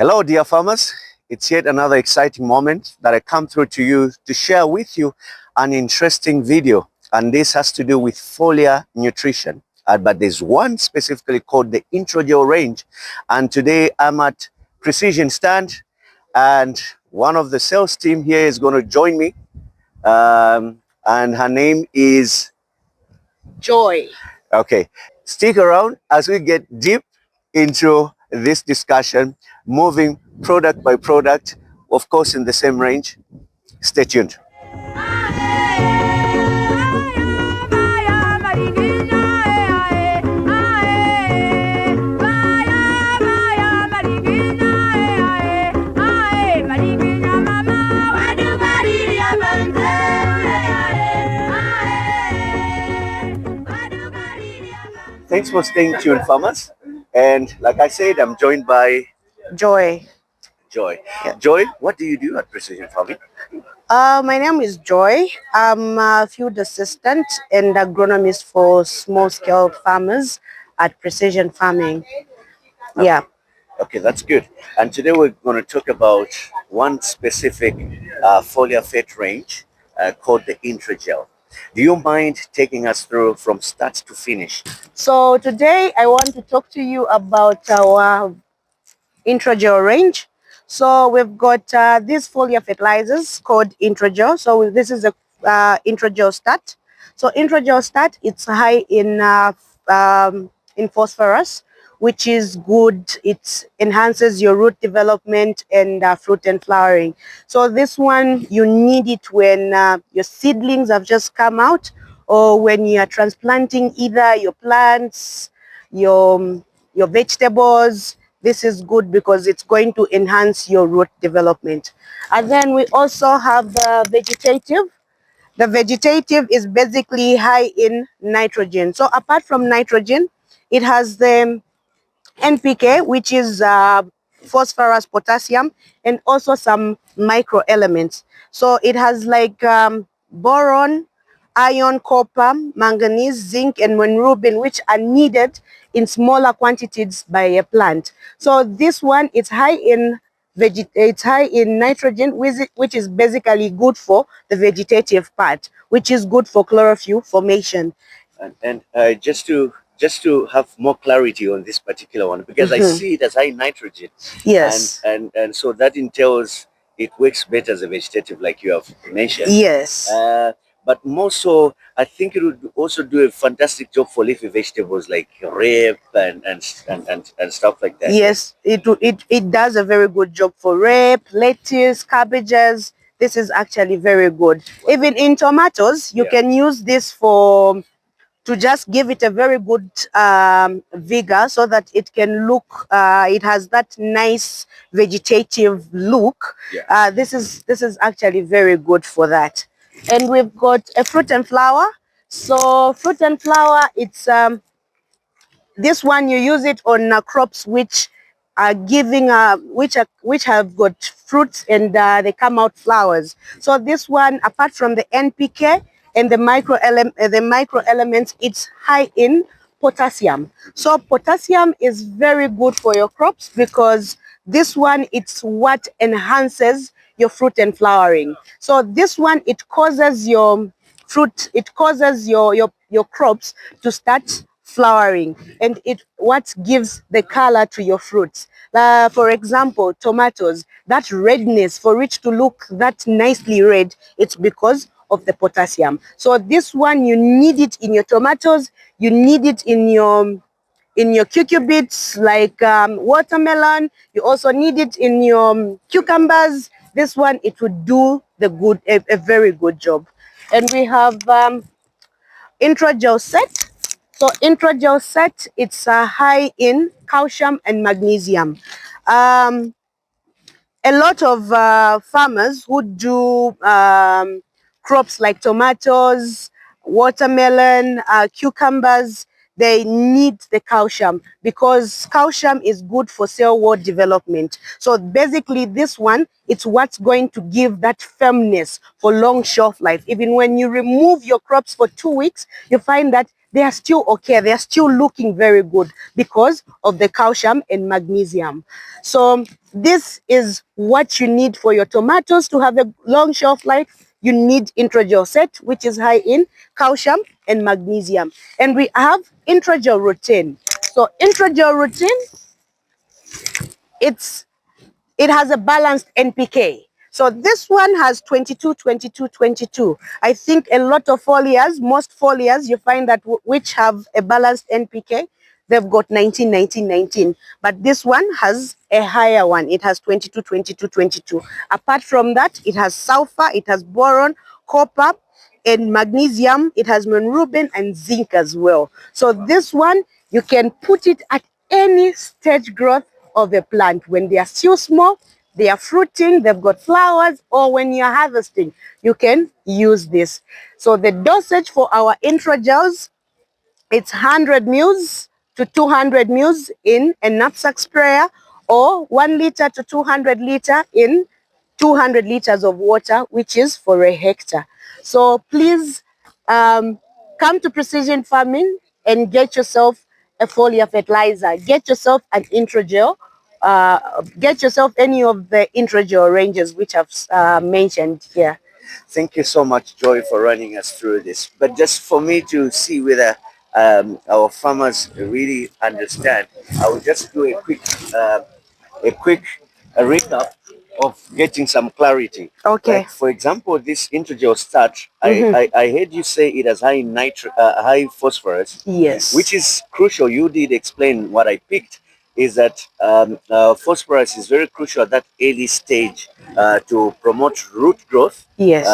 Hello, dear farmers. It's yet another exciting moment that I come through to you to share with you an interesting video. And this has to do with foliar nutrition. But there's one specifically called the Introgel range. And today I'm at Precision Stand. And one of the sales team here is going to join me. And her name is Joy. Okay. Stick around as we get deep into this discussion, moving product by product, of course, in the same range. Stay tuned. Thanks for staying tuned, farmers. And like I said, I'm joined by Joy. Joy. Yeah. Joy, what do you do at Precision Farming? My name is Joy. I'm a field assistant and agronomist for small-scale farmers at Precision Farming. Yeah. Okay, that's good. And today we're going to talk about one specific foliar fet range called the Intragel. Do you mind taking us through from start to finish? So today I want to talk to you about our Introgel range. So we've got these foliar fertilizers called Introgel. So this is a Introgel Start. So Introgel Start, it's high in phosphorus, which is good. It enhances your root development and fruit and flowering. So this one, you need it when your seedlings have just come out, or when you are transplanting either your plants, your vegetables. This is good because it's going to enhance your root development. And then we also have the vegetative. The vegetative is basically high in nitrogen. So apart from nitrogen, it has the NPK, which is phosphorus, potassium, and also some microelements. So it has like boron, iron, copper, manganese, zinc, and monrubin, which are needed in smaller quantities by a plant. So this one, it's high in nitrogen, which is basically good for the vegetative part, which is good for chlorophyll formation. And just to have more clarity on this particular one, because I see it as high nitrogen. Yes. And so that entails it works better as a vegetative, like you have mentioned. Yes. But more so, I think it would also do a fantastic job for leafy vegetables like rape and stuff like that. Yes, it does a very good job for rape, lettuce, cabbages. This is actually very good. Even in tomatoes, you can use this to just give it a very good vigor, so that it can look, it has that nice vegetative look. This is actually very good for that. And we've got a fruit and flower. So fruit and flower, it's this one, you use it on crops which are giving which have got fruits and they come out flowers. So this one, apart from the NPK and the microelements, it's high in potassium. So potassium is very good for your crops, because this one, it's what enhances your fruit and flowering. So this one, it causes your fruit, it causes your crops to start flowering, and it what gives the color to your fruits. For example, tomatoes, that redness, for it to look that nicely red, it's because of the potassium. So this one, you need it in your tomatoes, you need it in your cucurbits, like watermelon. You also need it in your cucumbers. This one, it would do a very good job. And we have Introgel set. So Introgel set, it's high in calcium and magnesium. A lot of farmers who do crops like tomatoes, watermelon, cucumbers, they need the calcium, because calcium is good for cell wall development. So basically this one, it's what's going to give that firmness for long shelf life. Even when you remove your crops for 2 weeks, you find that they are still okay. They are still looking very good because of the calcium and magnesium. So this is what you need for your tomatoes to have a long shelf life. You need Introgel set, which is high in calcium and magnesium. And we have Introgel routine. So Introgel routine, it has a balanced NPK. So this one has 22, 22, 22. I think a lot of foliars, most foliars, you find that which have a balanced NPK, they've got 19, 19, 19. But this one has a higher one. It has 22, 22, 22. Apart from that, it has sulfur, it has boron, copper, and magnesium. It has monrubin and zinc as well. So this one, you can put it at any stage growth of a plant. When they are still small, they are fruiting, they've got flowers, or when you're harvesting, you can use this. So the dosage for our Introgels, it's 100 mils to 200 mils in a knapsack sprayer, or 1 liter to 200 liter in 200 liters of water, which is for a hectare. So please come to Precision Farming and get yourself a foliar fertilizer. Get yourself an Introgel. Get yourself any of the Introgel ranges which I've mentioned here. Thank you so much, Joy, for running us through this. But just for me to see whether our farmers really understand, I will just do a quick recap of getting some clarity. Okay. Like for example, this Introgel starch, I heard you say it has high phosphorus. Yes. Which is crucial. You did explain what I picked. Is that phosphorus is very crucial at that early stage to promote root growth. Yes.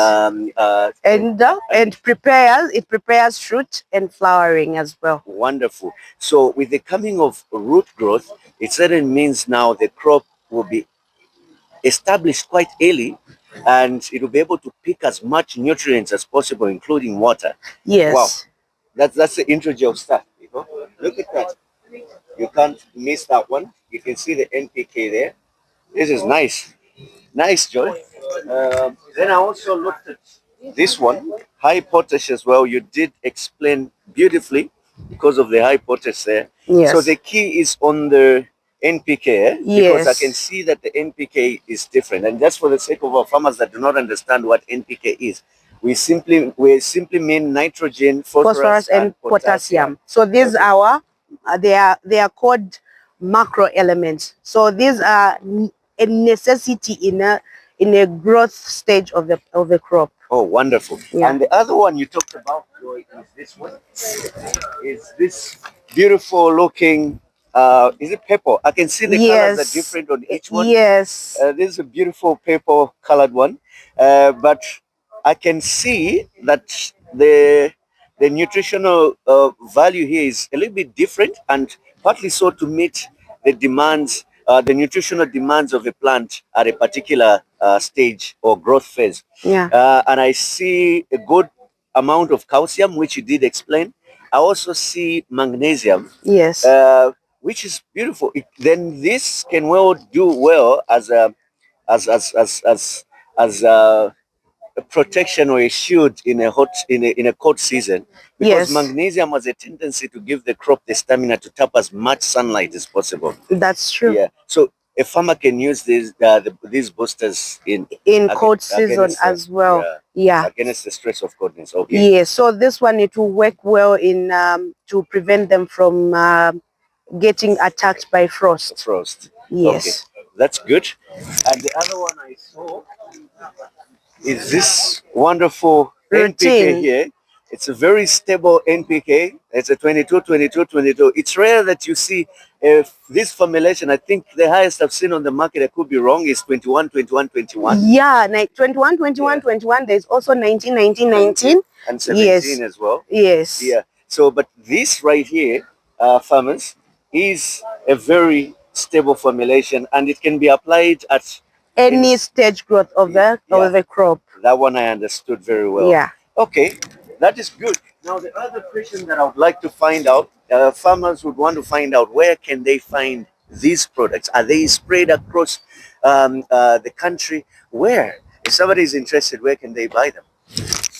And it prepares fruit and flowering as well. Wonderful. So with the coming of root growth, it certainly means now the crop will be established quite early, and it will be able to pick as much nutrients as possible, including water. Yes. Wow, that's the Introgel stuff. You know? Look at that. You can't miss that one. You can see the NPK there. This is nice. Nice, Joy. Then I also looked at this one, high potash as well. You did explain beautifully because of the high potash there. Yes. So the key is on the NPK, because I Yes. can see that the NPK is different. And just for the sake of our farmers that do not understand what NPK is, we simply mean nitrogen, phosphorus, and potassium. So these are they are called macro elements. So these are a necessity in a growth stage of the crop. Oh, wonderful. Yeah. And the other one you talked about, Joy, is this one. Is this beautiful looking, is it purple? I can see the colors are different on each one. Yes. This is a beautiful purple colored one. But I can see that the nutritional value here is a little bit different, and partly so to meet the demands, the nutritional demands of a plant at a particular stage or growth phase. Yeah. And I see a good amount of calcium, which you did explain. I also see magnesium. Yes. Which is beautiful. Then this can well do well as a as a protection or a shield in a cold season, because Yes. magnesium has a tendency to give the crop the stamina to tap as much sunlight as possible. That's true. Yeah. So a farmer can use these boosters in cold season as well. Yeah. Against the stress of coldness. Okay. Yes. So this one, it will work well in to prevent them from getting attacked by frost. Frost. Yes. Okay. That's good. And the other one I saw is this wonderful NPK here. It's a very stable NPK. It's a 22, 22, 22. It's rare that you see this formulation. I think the highest I've seen on the market, I could be wrong, is 21, 21, 21. Yeah, 21, 21, 21. There's also 19, 19, 19. And 17 as well. Yes. Yeah. So, but this right here, farmers, is a very stable formulation, and it can be applied at any stage growth of the crop. That one I understood very well. Yeah. Okay, that is good. Now the other question that I would like to find out, farmers would want to find out, where can they find these products? Are they spread across the country? Where? If somebody is interested, where can they buy them?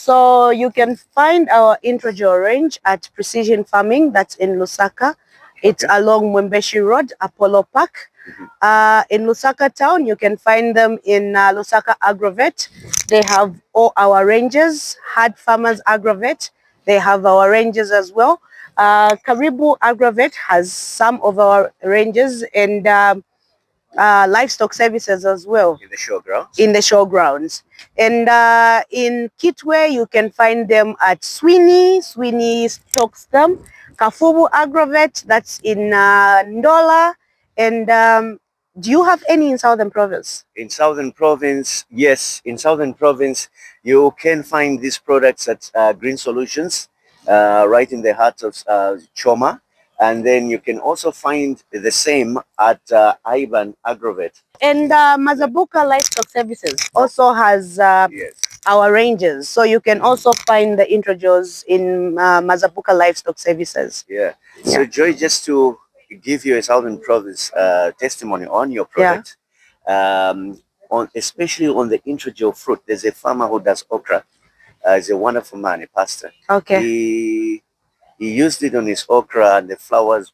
So you can find our Introgel range at Precision Farming. That's in Lusaka. It's along Mwembeshi Road, Apollo Park. In Lusaka town, you can find them in Lusaka Agrovet. They have all our ranges. Hard Farmers Agrovet, they have our ranges as well. Karibu Agrovet has some of our ranges, and livestock services as well. In the showgrounds? In the showgrounds. And in Kitwe, you can find them at Sweeney. Sweeney stocks them. Kafubu Agrovet, that's in Ndola. And do you have any in Southern Province? In Southern Province, yes. In Southern Province, you can find these products at Green Solutions, right in the heart of Choma. And then you can also find the same at Ivan Agrovet. And Mazabuka Livestock Services also has Yes. our ranges. So you can also find the Introgels in Mazabuka Livestock Services. Yeah. So Joy, just to give you a Southern Province testimony on your product, especially on the Introgel fruit, there's a farmer who does okra. He's a wonderful man, a pastor. Okay. He used it on his okra, and the flowers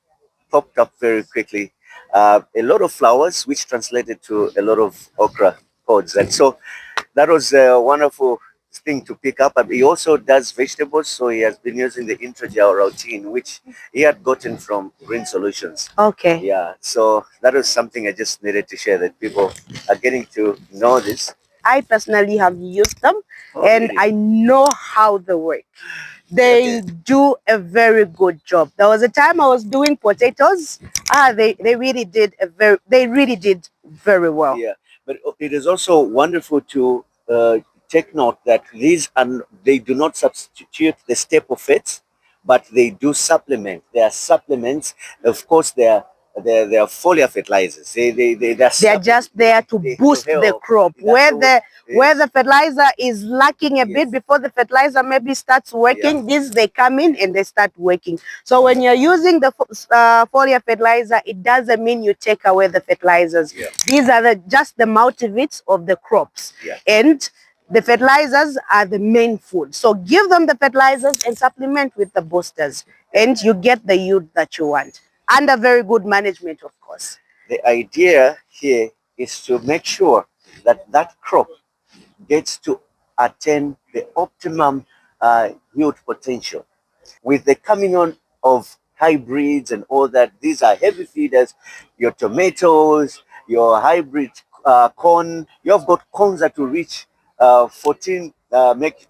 popped up very quickly. A lot of flowers, which translated to a lot of okra pods. And so that was a wonderful thing to pick up. He also does vegetables, so he has been using the Intragel routine, which he had gotten from Green Solutions. Okay. Yeah, so that was something I just needed to share, that people are getting to know this. I personally have used them, and really? I know how they work. They do a very good job. There was a time I was doing potatoes. They really did very well. Yeah, but it is also wonderful to take note that they do not substitute the staple fats, but they do supplement. They are supplements. Of course, they are foliar fertilizers. They're just there to boost the crop. Where the fertilizer is lacking a bit before the fertilizer maybe starts working, they come in and they start working. So when you're using the foliar fertilizer, it doesn't mean you take away the fertilizers. These are just the multivits of the crops. And the fertilizers are the main food. So give them the fertilizers and supplement with the boosters, and you get the yield that you want. Under very good management, of course. The idea here is to make sure that that crop gets to attain the optimum yield potential. With the coming on of hybrids and all that, these are heavy feeders. Your tomatoes, your hybrid corn, you've got corns that will reach 14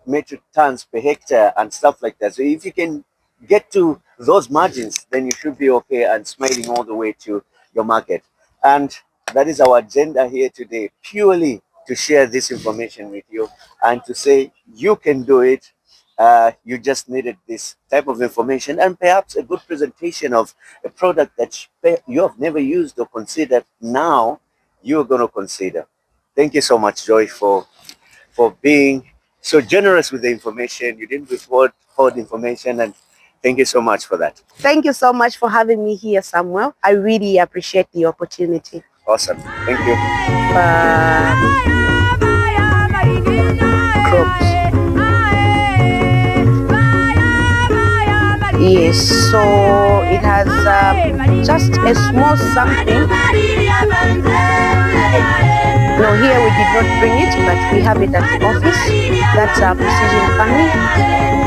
metric tons per hectare and stuff like that. So if you can get to those margins, then you should be okay and smiling all the way to your market. And that is our agenda here today, purely to share this information with you and to say you can do it. You just needed this type of information and perhaps a good presentation of a product that you have never used or considered. Now you're going to consider. Thank you so much, Joy, for being so generous with the information. You didn't withhold information, and thank you so much for that. Thank you so much for having me here, Samuel. I really appreciate the opportunity. Awesome. Thank you. Crops. Yes, so it has just a small something. No, here we did not bring it, but we have it at the office. That's our precision farming.